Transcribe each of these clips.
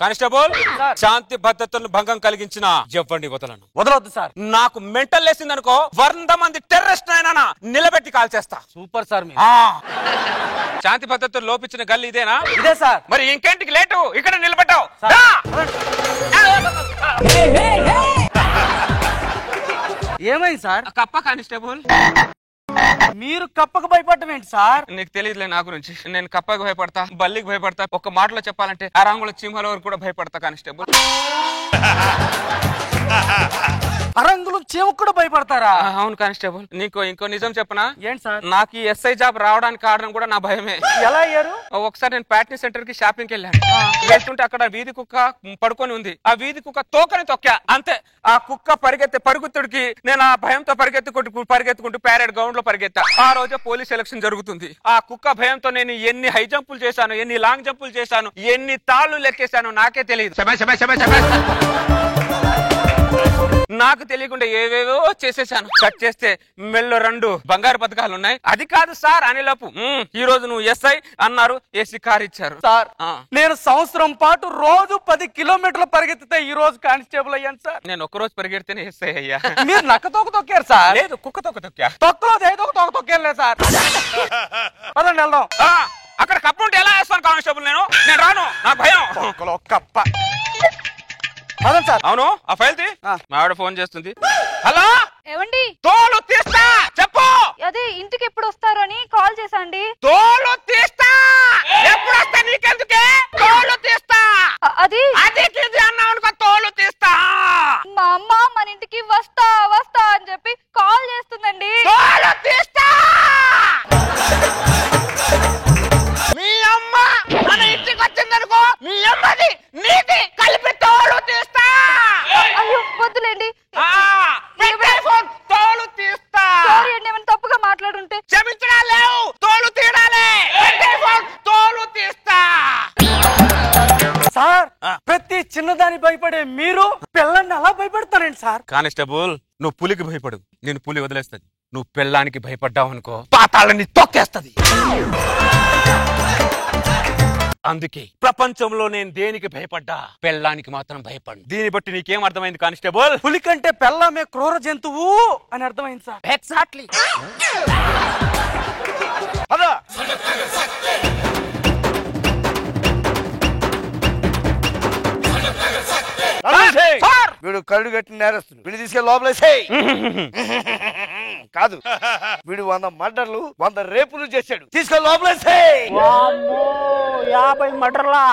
Constable, శాంతి భద్రతలను భంగం కలిగించిన ఎవరిని వదలొద్దు సార్. నాకు మెంటల్ లేసింది అనుకో, 100 మంది టెర్రరిస్ట్ అయినా నిలబెట్టి కాల్ చేస్తా. Super sir. శాంతి భద్రతలు లోపించిన గల్లి ఇదేనా? ఇదే సార్. మరి ఇంకేంటికి లేటు, ఇక్కడ నిలబెట్టావు. ఏమైంది సార్? కప్ప కానిస్టేబుల్. మీరు కప్పకు భయపడటం ఏంటి సార్? నీకు తెలియదులే నా గురించి. నేను కప్పకు భయపడతా, బల్లికి భయపడతా, ఒక మాటలో చెప్పాలంటే అరాంగుల సింహాల వరకు కూడా భయపడతా కానిస్టేబుల్. అరంగులు చెవుకు కూడా భయపడతారా? అవును కానిస్టేబుల్. నీకు ఇంకో నిజం చెప్పనా? ఏంటి సార్? నాకు ఈ ఎస్ఐ జాబ్ రావడానికి కారణం కూడా నా భయమే. ఎలా అయ్యారు? ఒకసారి నేను ప్యాట్నీ సెంటర్ కి షాపింగ్ వెళ్ళాను. వెళ్తుంటే అక్కడ వీధి కుక్క పడుకొని ఉంది. ఆ వీధి కుక్క తోకని తొక్కా, అంతే. ఆ కుక్క పరుగుతుడికి నేను ఆ భయంతో పరిగెత్తుకుంటూ ప్యారెడ్ గ్రౌండ్ లో పరిగెత్తా. ఆ రోజే పోలీస్ ఎలక్షన్ జరుగుతుంది. ఆ కుక్క భయంతో నేను ఎన్ని హై జంపులు చేశాను, ఎన్ని లాంగ్ జంపులు చేశాను, ఎన్ని తాళ్లు లెక్కేశాను నాకే తెలియదు. నాకు తెలియకుండా ఏవేవో చేసేసాను. కట్ చేస్తే మెల్లో 2 బంగారు పథకాలు ఉన్నాయి. అది కాదు సార్ అనేలోపు ఈ రోజు నువ్వు ఎస్ఐ అన్నారు, ఏసీ కార్ ఇచ్చారు. సార్, నేను సంవత్సరం పాటు రోజు 10 కిలోమీటర్లు పరిగెత్తితే ఈ రోజు కానిస్టేబుల్ అయ్యాను సార్. నేను ఒక్కరోజు పరిగెడితేనే ఎస్ఐ అయ్యా. మీరు నక్క తోక తొక్కారు సార్? లేదు, కుక్క తోక తొక్కా. తొక్కలో ఏదో తోక తొక్కేలేదు సార్. పదండి వెళ్దాం. అక్కడ కప్ప ఉంటే ఎలా వేస్తాను కానిస్టేబుల్? నేను రాను, నా భయం. కప్ప. అవును, ఆ ఫైల్ తీ. మా ఆవిడ ఫోన్ చేస్తుంది. హలో ఏవండి? తోలు తీస్తా, చెప్పు. అదే ఇంటికి ఎప్పుడు వస్తారు అని కాల్ చేశాండి. తోలు తీస్తా, ఎప్పుడు వస్తా నీకెందుకే? తోలు తీస్తా. అది అన్నావు అనుకో, తోలు తీస్తా. మా అమ్మ మన ఇంటికి వస్తా అని చెప్పి కాల్ చేస్తుందండి. తోలు తీస్తా. మీ అమ్మ మన ఇంటికి వచ్చిందనుకో, మీ అమ్మది నీది కలిపి తోలు తీస్తా. అయ్యో వద్దులేండి. తోలు తీస్తా. సారీ అండి, ఏమైనా తప్పుగా మాట్లాడుంటే. క్షమించడా లేవు, తోలు తీరాలే. తోలు తీస్తా. సార్, ప్రతి చిన్నదాని భయపడే మీరు పిల్లల్ని అలా భయపడతారండి సార్? కానిస్టేబుల్, నువ్వు పులికి భయపడు, నేను పులి వదిలేస్తుంది. నువ్వు పెళ్ళానికి భయపడ్డావు అనుకో, పాతాళాన్ని తొక్కేస్తది. అందుకే ప్రపంచంలో నేను దేనికి భయపడ్డా, పెళ్ళానికి మాత్రం భయపడు. దీన్ని బట్టి నీకేం అర్థమైంది కానిస్టేబుల్? పులి కంటే పెళ్ళామే క్రూర జంతువు అని అర్థమైంది సార్. ఎగ్జాక్ట్లీ. వీడు కళ్ళు కట్టిన నేరస్తుడు. వీడు తీసుకెళ్ళి లోపలేసేయ్. కాదు, వీడు 100 మర్డర్లు 100 రేపులు చేశాడు. తీసుకెళ్ళి లోపలేసేయ్. 50 మర్డర్లా?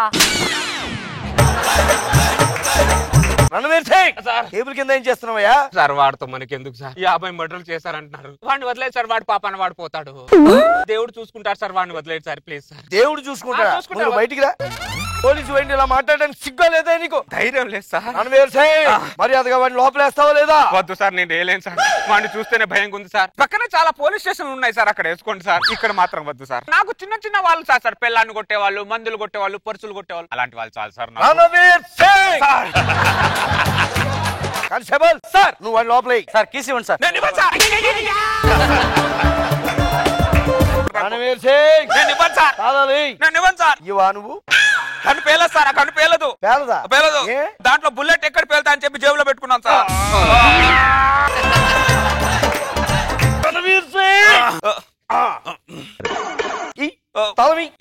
టేబుల్ కింద ఏం చేస్తున్నావయ్యా? సార్, వాడితో మనకి ఎందుకు సార్? 50 మర్డర్లు చేశారంటున్నారు. వాడిని వదిలేదు సార్, వాడి పాపాన వాడు పోతాడు. దేవుడు చూసుకుంటారు సార్, వాడిని వదిలేదు సార్ ప్లీజ్ సార్. దేవుడు చూసుకుంటా. బయటికి రా. పోలీసు వాడిని ఇలా మాట్లాడడానికి సిగ్గా లేదా నీకు? ధైర్యం లేదు సార్. మర్యాదగా వాడిని లోపలేస్తావా లేదా? వద్దు సార్, నేను వేయలేను సార్. వాడిని చూస్తేనే భయంగా ఉంది సార్. పక్కనే చాలా పోలీస్ స్టేషన్లు ఉన్నాయి సార్, అక్కడ వేసుకోండి సార్. ఇక్కడ మాత్రం వద్దు సార్. నాకు చిన్న వాళ్ళు సార్ పెళ్ళాన్ని కొట్టేవాళ్ళు, మందులు కొట్టేవాళ్ళు, పర్సులు కొట్టేవాళ్ళు, అలాంటి వాళ్ళు చాలు సార్. కానిస్టేబుల్ సార్, నువ్వు వాడిని లోపలే సార్. కీసి ఇవ్వండి సార్. ఇవా నువ్వు? కన్ను పేలదు సార్, ఆ కన్ను పేలదు. పేలదు. దాంట్లో బుల్లెట్ ఎక్కడ పేలుతా అని చెప్పి జేబులో పెట్టుకున్నాను సార్.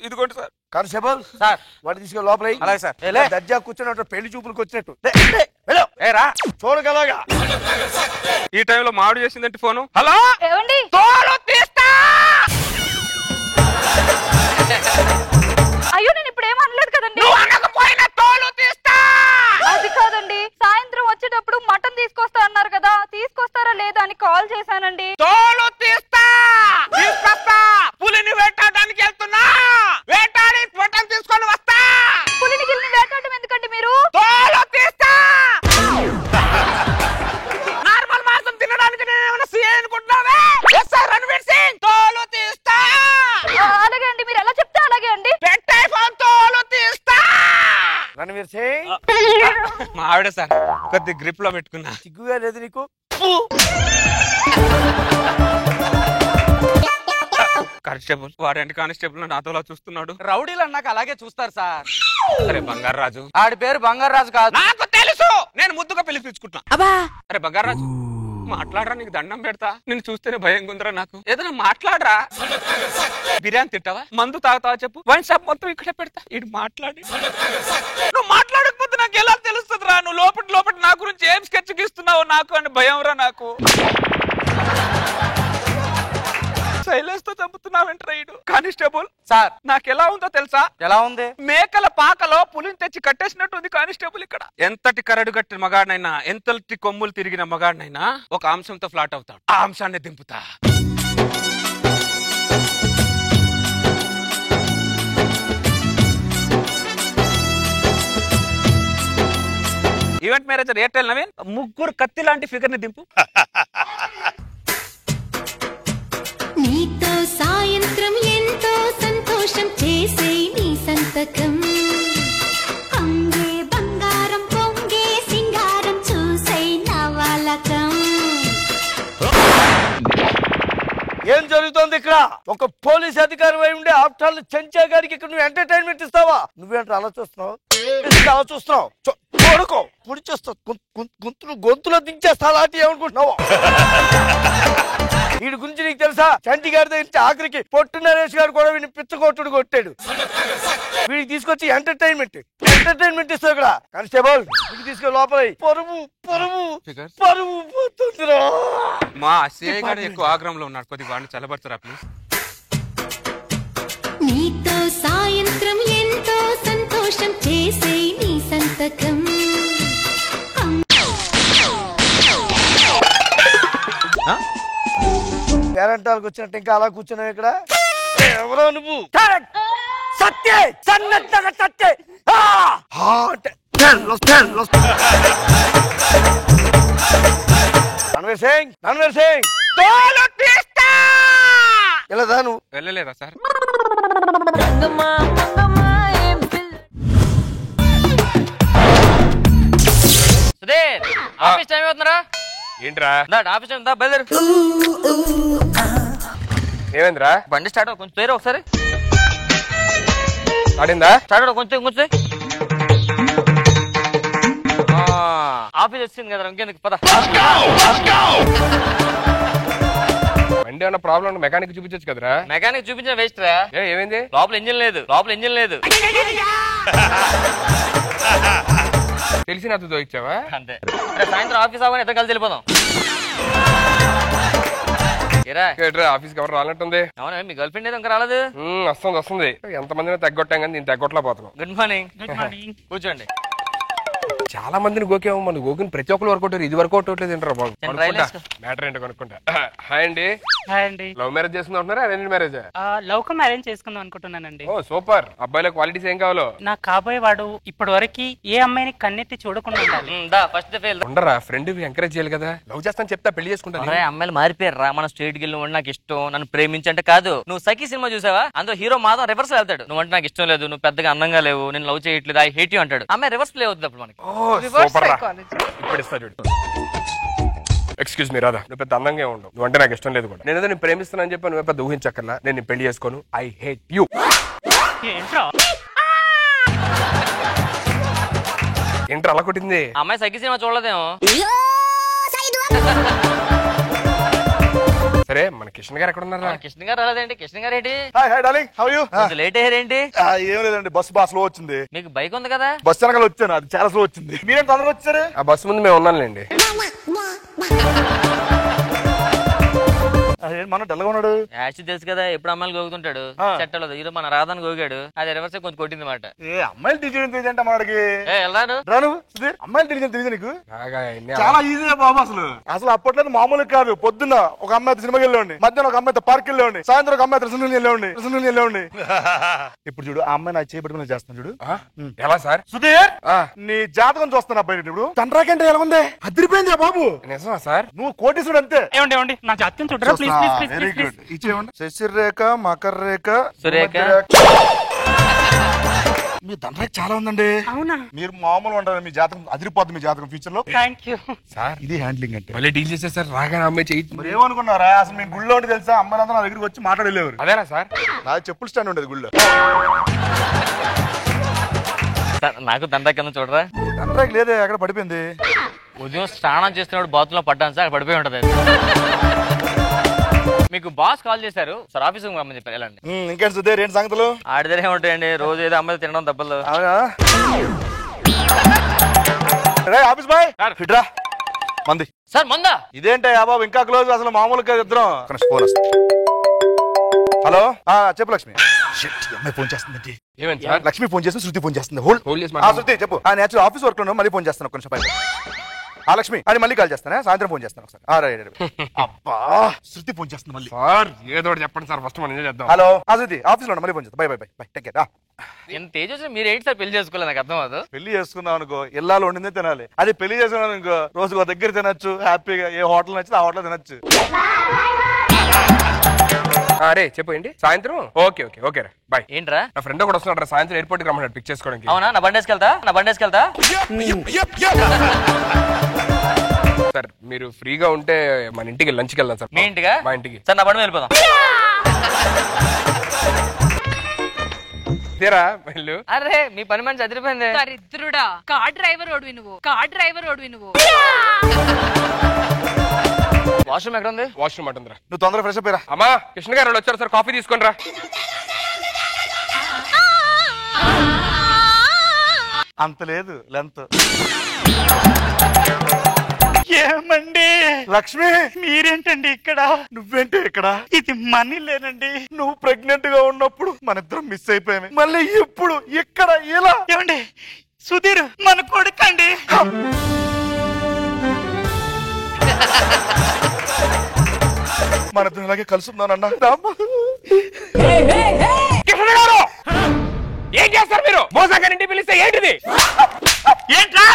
ఇదిగోండి సార్. కానిస్టేబుల్ సార్, వాడు తీసుకెళ్ళి లోపల. అలాగే సార్. దర్జా కూర్చున్నట్టు పెళ్లి చూపులకు వచ్చినట్టు చూడగలగా. ఈ టైంలో మాడు చేసిందంటే ఫోను. హలో ఏవండి? తోలు తీస్తా. అయ్యో, నేను ఇప్పుడు ఏమనలేదు కదండి. తోలు తీస్తా. అది కాదండి, సాయంత్రం వచ్చేటప్పుడు మటన్ తీసుకొస్తా అన్నారు కదా, తీసుకొస్తారా లేదా అని కాల్ చేశానండి. తోలు తీస్తా. తీసుకొస్తా. పులిని వేటాడడానికి వెళ్తున్నా. వేటాడి మటన్ తీసుకొని వస్తా. పులిని గిల్ని వేటాడడం ఎందుకండి మీరు? తోలు తీస్తా. నార్మల్ మాంసం తినడానికి నేను ఏమైనా సీఏ అనుకుంటున్నావే? ఎస్ఐ రణవీర్ సింగ్. తోలు తీస్తా. అలాగే అండి, మీరు ఎలా చెప్తే అలాగే అండి. పెట్టే ఫోన్. తోలు తీస్తా. రణవీర్ సింగ్. మా ఆవిడ సార్, కొద్ది గ్రిప్ లో పెట్టుకున్నా. సిగ్గుగా లేదు నీకు? కానిస్టేబుల్ వాడు హెడ్ కానిస్టేబుల్ నాతోలా చూస్తున్నాడు. రౌడీలు అన్నాక అలాగే చూస్తారు సార్. అరే బంగారు రాజు, ఆడి పేరు బంగారు రాజు కాదు. నాకు తెలుసు, నేను ముద్దుగా పిలిపించుకుంటున్నా. అరే బంగారు రాజు మాట్లాడరా, నీకు దండం పెడతా. నిన్ను చూస్తేనే భయం గుందరా నాకు. ఏదైనా మాట్లాడరా. బిర్యానీ తింటావా, మందు తాగుతావా చెప్పు, వైన్ షాప్ మొత్తం ఇక్కడే పెడతా. ఇటు మాట్లాడి, నువ్వు మాట్లాడకపోతే నాకు ఎలా తెలుస్తుంది రా? నువ్వు లోపల నా గురించి ఏం స్కెచ్ గీస్తున్నావు నాకు అని భయం రా నాకు. శైలేష్ తో చంపుతున్నావేంట్రా ఇడు? కానిస్టేబుల్ సార్ నాకు ఎలా ఉందో తెలుసా? ఎలా ఉంది? మేకల పాకలో పులిని తెచ్చి కట్టేసినట్టు ఉంది కానిస్టేబుల్ ఇక్కడ. ఎంతటి కరడు కట్టిన మగాడినైనా, ఎంతటి కొమ్ములు తిరిగిన మగాడినైనా ఒక అంశంతో ఫ్లాట్ అవుతాడు. ఆ అంశాన్ని దింపుతా. ఈవెంట్ మేనేజర్ ఎయిర్టెల్ నవీన్, ముగ్గురు కత్తి లాంటి ఫిగర్ ని దింపు. నీతో సాయంత్రం ఎంతో సంతోషం చేసే నీ సంతకం, అంగే బంగారం పొంగే సింగారం చూసే నవలకం. ఏం జరుగుతోంది ఇక్కడ? ఒక పోలీస్ అధికారి అయి ఉండే ఆఫ్టర్ చెంచా గారికి ఇక్కడ నువ్వు ఎంటర్టైన్మెంట్ ఇస్తావా? నువ్వేంటే అలా చూస్తున్నావు? అలా చూస్తున్నావు? కొడుకో పొడి చేస్తావు, గొంతులో దించేస్తా. అలాంటి ఏమనుకుంటున్నావు? వీడి గురించి నీకు తెలుసా? చంటి గారి దగ్గర ఆఖరికి పొట్టు నరేష్ గారు కూడా వీడిని పిచ్చగొట్టుడు కొట్టాడు. వీడికి తీసుకొచ్చి ఎంటర్టైన్మెంట్ ఇస్తావు ఇక్కడ. కానిస్టేబుల్ వీడికి తీసుకొని లోపల పరువు పోతుందిరా. మా సిఐ గారు ఎక్కువ ఆగ్రహంలో ఉన్నాడు, కొద్దిగా వాడిని చల్లబడతారా ప్లీజ్? నీతో సాయంత్రం ఎంతో సంతోషం చేసే నీ సంతకం. పేరెంటాలకు వచ్చినట్టు ఇంకా అలా కూర్చున్నావు ఇక్కడ. ఎవరో నువ్వు? సత్యే సన్నగా సత్యే. రణవీర్ సింగ్ వెళ్ళదా నువ్వు? వెళ్ళలేదా సార్? సుధీర్ ఆఫీస్ టైం అవుతుందా? ఏంట్రా ఆఫీస్ టైం దా, బయలుదేరు. ఏమైందిరా? బండి స్టార్ట్ కొంచెం తేరు ఒకసారి. ఆడిందా? స్టార్ట్ కొంచెం ఆఫీస్ వచ్చింది కదా, ఇంకెందుకు పద. బండి ఏమన్నా ప్రాబ్లం మెకానిక్ చూపించచ్చు కదరా? మెకానిక్ చూపించిన వేస్ట్ రా. ఏమైంది? లోపల ఇంజిన్ లేదు. తెలిసినంత దోయిచ్చావా? అంతే. సాయంత్రం ఆఫీస్ అవ్వని ఎంత కలిసి వెళ్ళిపోదాం. ఆఫీస్ ఎవరు రానట్టుంది. అవునా, మీ గర్ల్ ఫ్రెండ్ ఇంకా రాలేదు? వస్తుంది. ఎంతమందిని తగ్గొట్టాం కానీ నేను తగ్గొట్లా పోతున్నాం. Good morning. కూర్చోండి. చాలా మందిని గోకేమో, మన గోకిని ప్రతి ఒక్కరు వర్కౌట్ ఇది వర్కౌట్ అవట్లేదు ఏంటారా బాబు? మ్యాటర్ ఏంటో కనుక్కుంటా. హాయ్ అండి. లవ్ మ్యారేజ్ చేసుకుంటున్నారా arrange marriage? Love come arrange చేసుకుందాం అనుకుంటున్నానండి. ఓ సూపర్. అబ్బాయిల క్వాలిటీస్ ఏం కావాలో? నా కాబోయే వాడు ఇప్పటి వరకు ఏ అమ్మాయిని కన్నెత్తి చూడకుండా ఉండాలి. ఫస్ట్ ఫెయిల్ ఉండరా, ఫ్రెండ్ ఎంకరేజ్ చేయాలి కదా. లవ్ చేస్తాను చెప్తా, పెళ్లి చేసుకుంటా. అమ్మాయిలు మారిపోయారు రా. మన స్ట్రేట్ గిల్ నువ్వు నాకు ఇష్టం, నన్ను ప్రేమించంటే కాదు. నువ్వు సఖీ సినిమా చూసావా? అందులో హీరో మాత్రం రివర్స్ వెళ్తాడు. నువ్వు అంటే నాకు ఇష్టం లేదు, నువ్వు పెద్దగా అందంగా లేవు, నేను లవ్ చేయట్లేదు, ఐ హేట్ యూ అంటాడు. అమ్మాయి రివర్స్ ప్లే అవుతుంది అప్పుడు మనకి. ఇప్పుడు ఇస్తా చూడు. ఎక్స్క్యూజ్ మీ రాధా, నువ్వు పెద్ద అందంగా ఉండవు, నువ్వు అంటే నాకు ఇష్టం లేదు కూడా. నేను ఏదో నేను ప్రేమిస్తున్నా అని చెప్పి నువ్వు పెద్ద ఊహించక్కర్లా. నేను పెళ్లి చేసుకోను, ఐ హేట్ యూ. ఏంట్రా అలా కొట్టింది? అమ్మాయి సఖీ సినిమా చూడలేదేమో. సరే, మన కిషన్ గారు ఎక్కడ ఉన్నారా? కిషన్ గారు రాలేదేంటి? కిషన్ గారు ఏంటి లేట్ అయ్యారేంటి? ఏం లేదండి, బస్సు బాగా స్లో వచ్చింది. మీకు బైక్ ఉంది కదా? బస్సు వెనకాల వచ్చాను, అది చాలా స్లో వచ్చింది. మీరేం తొందరగా వచ్చారు? ఆ బస్సు ముందు మేము ఉన్నానులేండి. మన డల్గా ఉన్నాడు. యాక్చువల్లీ తెలుసు కదా, ఎప్పుడు అమ్మాయిలు గోగుతుంటాడు. చెట్టలో ఈరోజు మన రాధాని గోగాడు, అది రివర్స్ కొంచెం కొట్టింది మాట. అమ్మాయిలు తెలియదు తెలియదంటే మనకి రాను. అమ్మాయిలు తెలియదు తెలియదు నీకు? బాగా చాలా ఈజీగా బాబు. అసలు అప్పట్లో మామూలు కాదు. పొద్దున్న ఒక అమ్మాయి సినిమాకి వెళ్ళేవాడి, మధ్యాహ్నం ఒక అమ్మాయితో పార్క్ వెళ్ళేవాడి, సాయంత్రం ఒక అమ్మాయి రిసెప్షన్ వెళ్ళేవాడి. ఇప్పుడు చూడు, ఆ అమ్మాయి నా చేపట్టుకుని చేస్తాను చూడు. ఎలా సార్? సుధీర్, నీ జాతకం చూస్తాను అబ్బాయి. ఇప్పుడు తండ్రాకంటే ఎలా ఉంది? అదిరిపోయిందా బాబు? నిజమా సార్? నువ్వు కోటీసుడు అంతే. ఏమండి నా జాతకం చూడరా ప్లీజ్. Very good. ఇచ్చేయండి. శశిరేఖ, మకర రేఖ, సురేఖ. మీ దండరాకి చాలా ఉందండి. అవునా? మీరు మామూలు ఉంటారు, మీ జాతకం అదిరిపోద్ది. మీ జాతకం ఫ్యూచర్ లో. థ్యాంక్ యూ సార్ ఇది హ్యాండ్లింగ్ అంటే మళ్ళీ డీల్ చేసేసారు రాగానే అమ్మాయి చెయ్యి. మరి ఏమనుకున్నారా? అసలు మీ గుళ్ళో ఉండి తెలుసా, అమ్మాయిలంతా నా దగ్గరికి వచ్చి మాట్లాడలేవారు. అదేనా సార్? నా చెప్పులు స్టాండ్ ఉండేది గుళ్ళో. నాకు దండా కింద చూడరా. దండరాకి లేదే, అక్కడ పడిపోయింది. ఉదయం స్నానం చేస్తున్నప్పుడు బాత్రూమ్ లో పడ్డాను సార్, పడిపోయి ఉంటది. మీకు బాస్ కాల్ చేశారు సార్, ఆఫీస్ రమ్మని చెప్పారు. వెళ్ళండి. ఇంకేంటి సుధీర్, ఏంటి సంగతులు? ఆడిదరే ఉంటాయండి, రోజు ఏదో అమ్మాయి తినడం తప్పదు. ఆఫీస్ బాయ్ ఫిట్రా మంది సార్ మందా? ఇదేంటయ్యా బాబు ఇంకా క్లోజ్, అసలు మామూలుగా ఇద్దరం. ఫోన్ వస్తుంది. హలో చెప్పు లక్ష్మి. అమ్మాయి ఫోన్ చేస్తుంది. ఏమైంది సార్? లక్ష్మి ఫోన్ చేస్తుంది, శృతి ఫోన్ చేస్తుంది. హోల్డ్ శృతి చెప్పు. నేను ఆఫీస్ వర్క్ లో మళ్ళీ ఫోన్ చేస్తాను కొంచెం పైన. లక్ష్మి అని మళ్ళీ కాల్ చేస్తాను, సాయంత్రం ఫోన్ చేస్తాను ఒకసారి. అబ్బా శృతి ఫోన్ చేస్తుంది మళ్ళీ. సార్ ఏదో ఒకటి చెప్పండి సార్, ఫస్ట్ మనం చేద్దాం. హలో శృతి ఆఫీస్ లో మళ్ళీ ఫోన్ చేస్తాను. By by by bye take care. ఎంత తేజస్ మీరు ఏంటి సార్ పెళ్లి చేసుకోలేదు, నాకు అర్థం అవ్వదు. పెళ్లి చేసుకుందాం అనుకో ఇల్లాలు వండిందే తినాలి. అది పెళ్లి చేసుకున్నాను అనుకో రోజు ఒక దగ్గర తినొచ్చు హ్యాపీగా. ఏ హోటల్ నచ్చితే ఆ హోటల్ తినొచ్చు. అరే చెప్పండి సాయంత్రం. ఓకే ఓకే ఓకే రా బాయ్. ఏంట్రా? నా ఫ్రెండ్ కూడా వస్తున్నాడు, సాయంత్రం ఎయిర్పోర్ట్ కి రమ్మన్నాడు పిక్ చేసుకోవడానికి. అవునా? నా బండేసుకెళ్తా. సార్ మీరు ఫ్రీగా ఉంటే మన ఇంటికి లంచ్కి వెళ్దాం సార్. మీ ఇంటిగా? మా ఇంటికి. సార్ నా బండి మీద వెళ్ళిపోదాం. తీరా వెళ్ళు. అరే మీ పని మంచి అదిరిపోయింది. దరిద్రుడా, కార్ డ్రైవర్ ఓడివి నువ్వు. వాష్రూమ్ ఎక్కడ ఉంది? వాష్రూమ్ అంటుందిరా. నువ్వు తొందరగా ఫ్రెష్ అప్ అయ్యరా. అమ్మా కృష్ణ గారు వచ్చారు సార్, కాఫీ తీసుకొని రా. అంత లేదు లెంత్. ఏమండి లక్ష్మి మీరేంటండి ఇక్కడ? నువ్వేంటి ఇక్కడ? ఇది మనీ లేనండి. నువ్వు ప్రెగ్నెంట్ గా ఉన్నప్పుడు మన ఇద్దరం మిస్ అయిపోయామే, మళ్ళీ ఇప్పుడు ఇక్కడ ఇలా. ఏమండి సుధీర్ మన కొడుకండి. మన ఇద్దరం ఇలాగే కలుసుందానన్నా. కృష్ణ గారు ఏం చేస్తారు మీరు? మోసా గారి ఇంటికి పిలిస్తే ఏంటిది? ఏంట్రా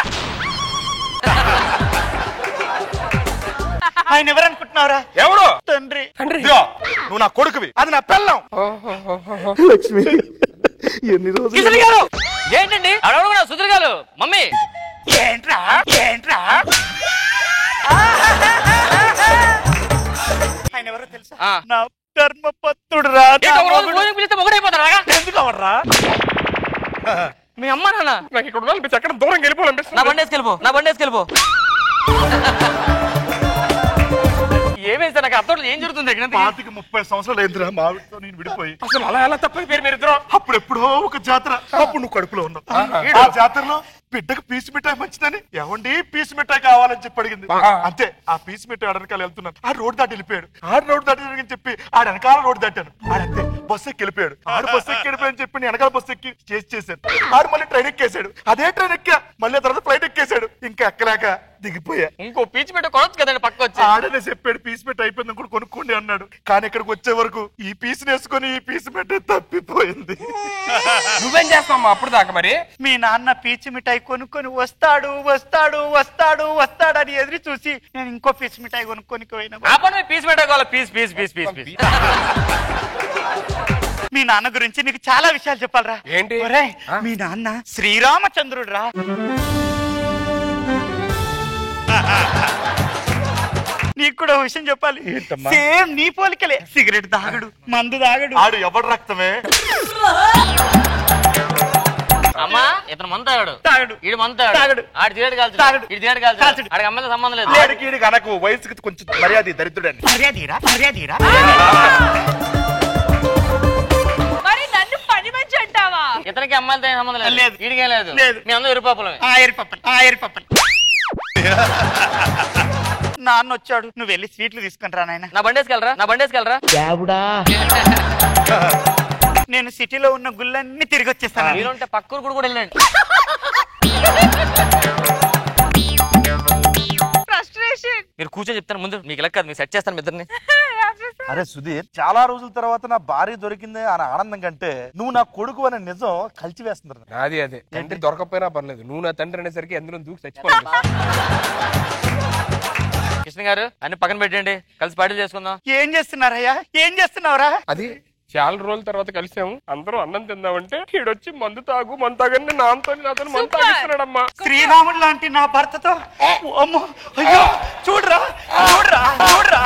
ఆయన ఎవరనుకుంటున్నారా? ఎవరు? తండ్రి. ఇదిగో, నువ్వు నా కొడుకువి, అది నా పెళ్ళం. లక్ష్మి ఎన్ని రోజులు కిషన్ గారు ఏంటండి అడగడు సుధీర్ గారు మమ్మీ. ఏంట్రా ఆయన ఎవరో తెలుసా? నా ధర్మపత్రుడు రా. పిలిస్తే ఒకటైపోతారా? ఎందుకు అవర్రా? మీ అమ్మ నాన్న నాకు ఇక్కడ ఉండాలి, ఎక్కడ దూరం వెళ్ళిపోవాలనిపిస్తుంది. నా బండి వేసుకెళ్ళిపో. ఏమేమి సార్ నాకు అర్థం ఏం జరుగుతుంది ఇక్కడ? 25-30 సంవత్సరాలు అయిందిరా మావిడితో నేను విడిపోయి. అసలు అలా ఎలా తప్పైపోయారు మీరు ఇద్దరు? అప్పుడెప్పుడో ఒక జాతర, అప్పుడు నువ్వు కడుపులో ఉన్నావు. ఆ జాతరలో బిడ్డకు పీసు మిఠాయి మంచిదని ఏమండి పీసు మిఠాయి కావాలని చెప్పి అడిగింది. అంతే, ఆ పీసు మిఠాయి వెనకాల వెళ్తున్నాను, ఆ రోడ్ దాటి వెళ్ళిపోయాడు. ఆ రోడ్ దాటి చెప్పి ఆ వెనకాల రోడ్ దాటాను. ఆడంతే బస్సు ఎక్కి వెళ్ళిపోయాడు. ఆడు బస్సు ఎక్కి వెళ్ళిపోయాడు చెప్పి నేను వెనకాల బస్సు ఎక్కి చేశాను. ఆడు మళ్ళీ ట్రైన్ ఎక్కేశాడు. అదే ట్రైన్ ఎక్కా, మళ్ళీ తర్వాత ఫ్లైట్ ఎక్కేశాడు. ఇంకా ఎక్కలేక దిగిపోయా. ఇంకో పీచు పెట్ట కొనొచ్చు కదండి పక్క వచ్చి. ఆడనే చెప్పాడు పీసు మిఠాయి అయిపోయింది కూడా కొనుక్కోండి అన్నాడు. కానీ ఇక్కడికి వచ్చే వరకు ఈ పీసు వేసుకొని ఈ పీసు మిఠాయి తప్పిపోయింది. నువ్వేం చేస్తావమ్మా అప్పుడు దాకా? మరి మీ నాన్న పీచు మిఠాయి కొనుక్కొని వస్తాడు అని ఎదురు చూసి నేను ఇంకో పీచు మిఠాయి కొనుక్కొని పోయినా. పీస్ పెట్టాలి. పీస్ మీ నాన్న గురించి నీకు చాలా విషయాలు చెప్పాలరా. ఏంటి? ఒరేయ్, మీ నాన్న శ్రీరామచంద్రుడు రా. నీకు కూడా విషయం చెప్పాలి. సేమ్ నీ పోలికలే. సిగరెట్ తాగడు, మందు తాగడు. ఆడు ఎవడు రక్తమే? అమ్మా ఇతను మందు తాగాడు. తాగడు. ఈడు మందు తాగాడు. ఆడు సిగరెట్ కాల్చాడు. తాగడు. ఈడు సిగరెట్ కాల్చాడు. ఆడికి అమ్మాయితో సంబంధం లేదు. లేడికి కనకు వయసుకి కొంచెం మర్యాద దరిద్రుడని. మర్యాదీరా. మరి నన్ను పని మంచి అంటావా? ఇతనికి అమ్మాయిలతో ఏం సంబంధం లేదు. లేదు. ఈడికేం లేదు. లేదు. మీ అందరూ ఎరుపాపలమే. ఏరిపప్పలు. నాన్న వచ్చాడు, నువ్వు వెళ్ళి స్వీట్లు తీసుకుని రా నాయన. నా బండేసుకెళ్ళరా. నేను సిటీలో ఉన్న గుళ్ళన్నీ తిరిగి వచ్చేస్తాను. మీరుంటే పక్కూరు కూడా వెళ్ళండి. ఫ్రస్ట్రేషన్. మీరు కూర్చొని చెప్తాను ముందు, మీకు లెక్క మీరు సెట్ చేస్తాను ఇద్దరిని. అరే సుధీర్, చాలా రోజుల తర్వాత నా భార్య దొరికింది అనే ఆనందం కంటే నువ్వు నా కొడుకు అనే నిజం కలిచివేస్తుంది. నాది అదే, తండ్రి దొరకపోయినా పర్లేదు, నువ్వు నా తండ్రి అనేసరికి ఎందులో దూకి చచ్చిపోవాలి. కృష్ణ గారు అన్ని పక్కన పెట్టండి, కలిసి పార్టీలు చేసుకుందాం. ఏం చేస్తున్నారయ్యా? ఏం చేస్తున్నావురా? అది చాలా రోజుల తర్వాత కలిసాము, అందరం అన్నం తిందామంటే ఈడొచ్చి మందు తాగని నాతో నాతో మందు తాగిస్తున్నాడమ్మా. శ్రీరాముడు లాంటి నా భర్తతో అమ్మో అయ్యో చూడరా చూడరా చూడరా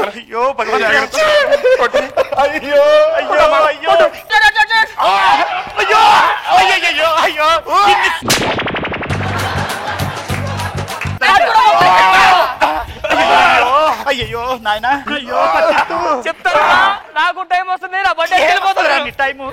అయ్యో భగవంతుడా. అయ్యో అయ్యో అయ్యో అయ్యో అయ్యో అయ్యో అయ్యో నాయనా అయ్యో చెప్తాను నాకు టైం వస్తుంది, నా బర్త్డే వెళ్ళిపోతుంది టైము